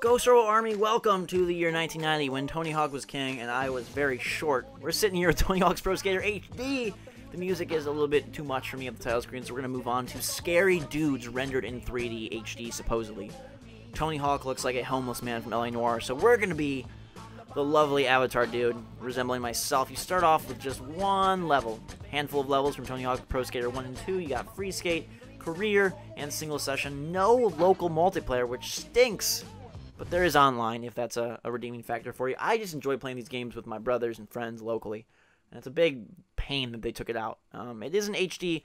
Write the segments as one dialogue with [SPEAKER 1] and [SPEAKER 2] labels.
[SPEAKER 1] GhostRobo Army, welcome to the year 1990 when Tony Hawk was king and I was very short. We're sitting here with Tony Hawk's Pro Skater HD. The music is a little bit too much for me at the title screen, so we're going to move on to scary dudes rendered in 3D HD, supposedly. Tony Hawk looks like a homeless man from LA Noire, so we're going to be the lovely avatar dude, resembling myself. You start off with just one level. Handful of levels from Tony Hawk Pro Skater 1 and 2. You got Free Skate, Career, and Single Session. No local multiplayer, which stinks. But there is online, if that's a redeeming factor for you. I just enjoy playing these games with my brothers and friends locally. And it's a big pain that they took it out. It is an HD,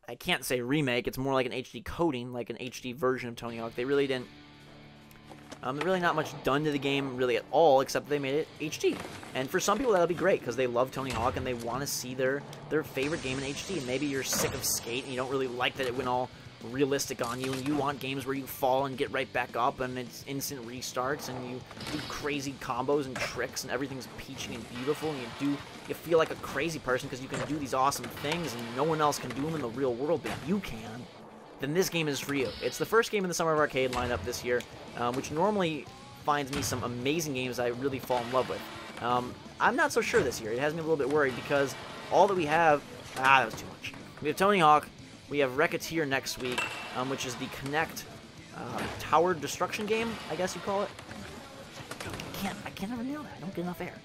[SPEAKER 1] I can't say remake, it's more like an HD coding, like an HD version of Tony Hawk. They really didn't, there's really not much done to the game really at all, except they made it HD. And for some people that'll be great, because they love Tony Hawk and they want to see their favorite game in HD. Maybe you're sick of Skate and you don't really like that it went all realistic on you, and you want games where you fall and get right back up and it's instant restarts and you do crazy combos and tricks and everything's peachy and beautiful and you feel like a crazy person because you can do these awesome things and no one else can do them in the real world, but you can. Then this game is for you. It's the first game in the Summer of Arcade lineup this year, which normally finds me some amazing games I really fall in love with. I'm not so sure this year. It has me a little bit worried because all that we have, that was too much. We have Tony Hawk. We have Racketeer next week, which is the Connect tower destruction game, I guess you call it. I can't ever nail that. I don't get enough air.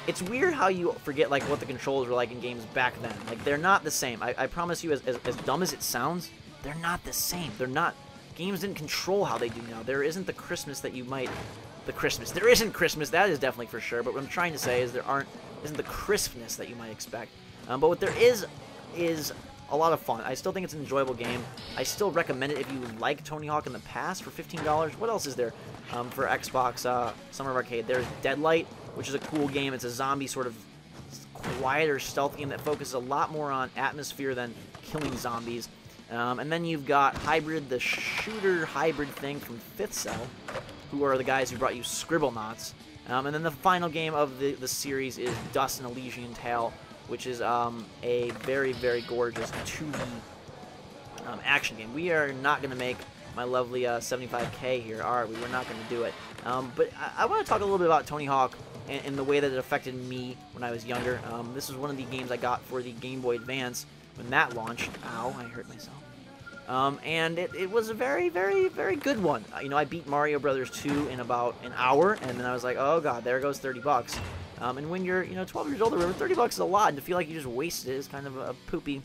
[SPEAKER 1] It's weird how you forget like what the controls were like in games back then. Like they're not the same. I promise you, as dumb as it sounds, they're not the same. They're not. Games didn't control how they do now. There isn't the Christmas that you might. There isn't Christmas. That is definitely for sure. But what I'm trying to say is isn't the crispness that you might expect. But what there is a lot of fun. I still think it's an enjoyable game. I still recommend it if you like Tony Hawk in the past for $15. What else is there for Xbox Summer of Arcade? There's Deadlight, which is a cool game. It's a zombie sort of quieter stealth game that focuses a lot more on atmosphere than killing zombies. And then you've got Hybrid, the shooter hybrid thing from Fifth Cell, who are the guys who brought you Scribblenauts. And then the final game of the series is Dust and Elysian Tale, which is a very, very gorgeous 2D action game. We are not going to make my lovely 75K here, are we? We're not going to do it. But I want to talk a little bit about Tony Hawk and the way that it affected me when I was younger. This was one of the games I got for the Game Boy Advance when that launched. Ow, I hurt myself. And it was a very, very, very good one. You know, I beat Mario Brothers 2 in about an hour, and then I was like, oh god, there goes 30 bucks. And when you're, 12 years old or whatever, 30 bucks is a lot, and to feel like you just wasted it is kind of a poopy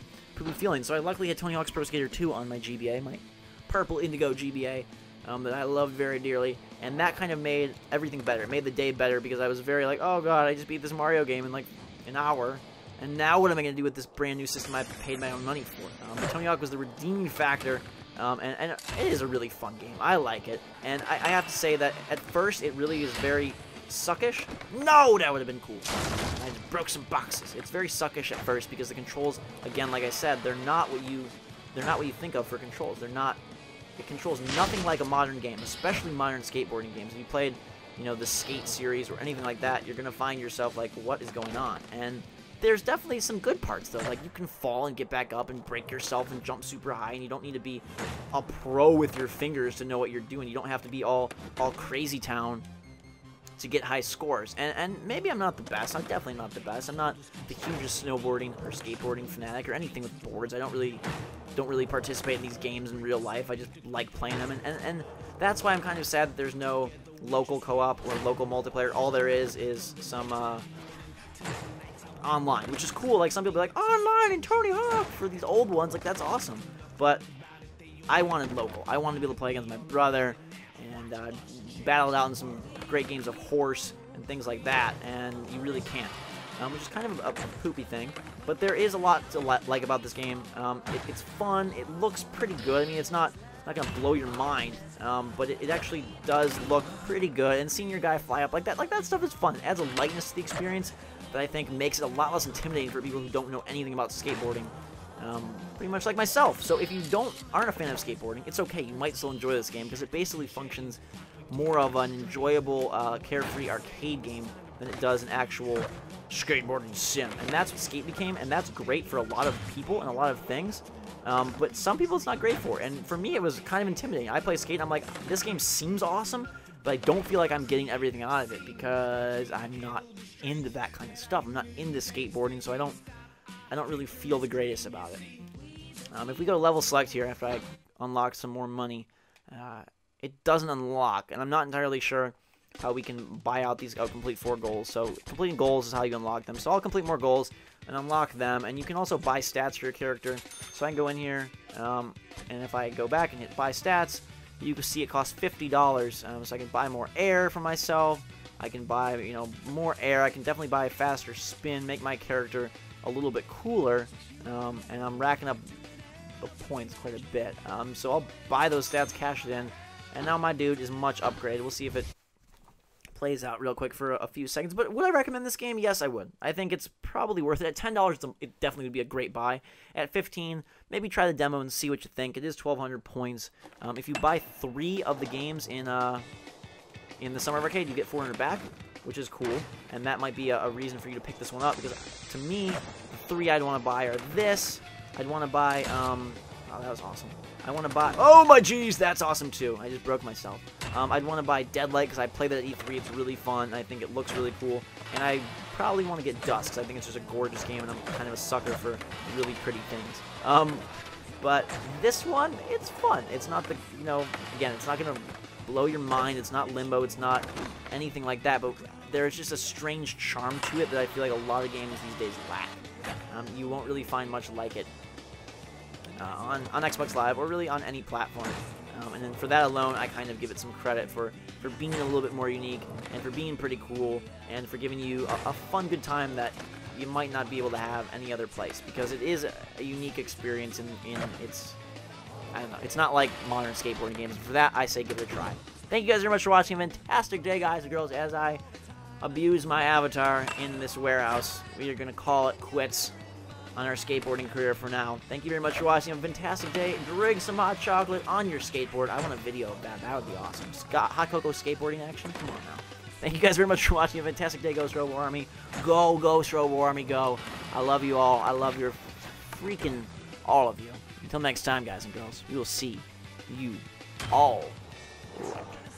[SPEAKER 1] feeling. So I luckily had Tony Hawk's Pro Skater 2 on my GBA, my purple indigo GBA, that I loved very dearly, and that kind of made everything better. It made the day better because I was very like, oh god, I just beat this Mario game in like an hour, and now what am I going to do with this brand new system I paid my own money for? Tony Hawk was the redeeming factor, and it is a really fun game. I like it, and I have to say that at first it really is very suckish. No, that would have been cool. I just broke some boxes. It's very suckish at first because the controls, again, like I said, they're not what you think of for controls. It controls nothing like a modern game, especially modern skateboarding games. If you played, the Skate series or anything like that, you're gonna find yourself like, what is going on? And there's definitely some good parts though. Like you can fall and get back up and break yourself and jump super high, and you don't need to be a pro with your fingers to know what you're doing. You don't have to be all crazy town to get high scores. And maybe I'm not the best. I'm definitely not the best. I'm not the hugest snowboarding or skateboarding fanatic or anything with boards. I don't really participate in these games in real life. I just like playing them, and that's why I'm kind of sad that there's no local co-op or local multiplayer. All there is some online, which is cool. Like some people be like, online in Tony Hawk for these old ones, like that's awesome. But I wanted local. I wanted to be able to play against my brother and battle it out in some great games of horse and things like that, and you really can't, which is kind of a poopy thing, but there is a lot to like about this game. It's fun, it looks pretty good. I mean, it's not gonna blow your mind, but it actually does look pretty good, and seeing your guy fly up like that stuff is fun. It adds a lightness to the experience that I think makes it a lot less intimidating for people who don't know anything about skateboarding, pretty much like myself. So if you aren't a fan of skateboarding, it's okay, you might still enjoy this game because it basically functions more of an enjoyable, carefree arcade game than it does an actual skateboarding sim. And that's what skate became, and that's great for a lot of people and a lot of things. But some people it's not great for, and for me it was kind of intimidating. I play skate and I'm like, this game seems awesome, but I don't feel like I'm getting everything out of it because I'm not into that kind of stuff. I'm not into skateboarding, so I don't really feel the greatest about it. If we go to level select here after I unlock some more money, it doesn't unlock, and I'm not entirely sure how we can buy out these complete 4 goals. So completing goals is how you unlock them. So I'll complete more goals and unlock them, and you can also buy stats for your character. So I can go in here, and if I go back and hit buy stats, you can see it costs $50. So I can buy more air for myself. I can buy, you know, more air. I can definitely buy a faster spin, make my character a little bit cooler, and I'm racking up the points quite a bit. So I'll buy those stats, cash it in, and now my dude is much upgraded. We'll see if it plays out real quick for a few seconds. But would I recommend this game? Yes, I would. I think it's probably worth it. At $10, it definitely would be a great buy. At $15, maybe try the demo and see what you think. It is 1,200 points. If you buy 3 of the games in the Summer Arcade, you get 400 back, which is cool. And that might be a reason for you to pick this one up, because to me, the 3 I'd want to buy are this. I'd want to buy, oh, that was awesome. I want to buy, oh my geez, that's awesome too. I just broke myself. I'd want to buy Deadlight because I played that at E3. It's really fun, and I think it looks really cool. And I probably want to get Dust because I think it's just a gorgeous game, and I'm kind of a sucker for really pretty things. But this one, it's fun. It's not the, you know, again, it's not going to blow your mind. It's not Limbo. It's not anything like that, but there's just a strange charm to it that I feel like a lot of games these days lack. You won't really find much like it on Xbox Live or really on any platform. And then for that alone, I kind of give it some credit for being a little bit more unique and for being pretty cool and for giving you a fun, good time that you might not be able to have any other place, because it is a unique experience in its, I don't know, it's not like modern skateboarding games. For that, I say give it a try. Thank you guys very much for watching. A fantastic day, guys and girls, as I abuse my avatar in this warehouse. We are going to call it quits on our skateboarding career for now. Thank you very much for watching. Have a fantastic day. Drink some hot chocolate on your skateboard. I want a video of that. That would be awesome. Hot cocoa skateboarding action? Come on now. Thank you guys very much for watching. Have a fantastic day, GhostRobo Army. Go, GhostRobo Army, go. I love you all. I love your freaking all of you. Until next time, guys and girls, we will see you all later.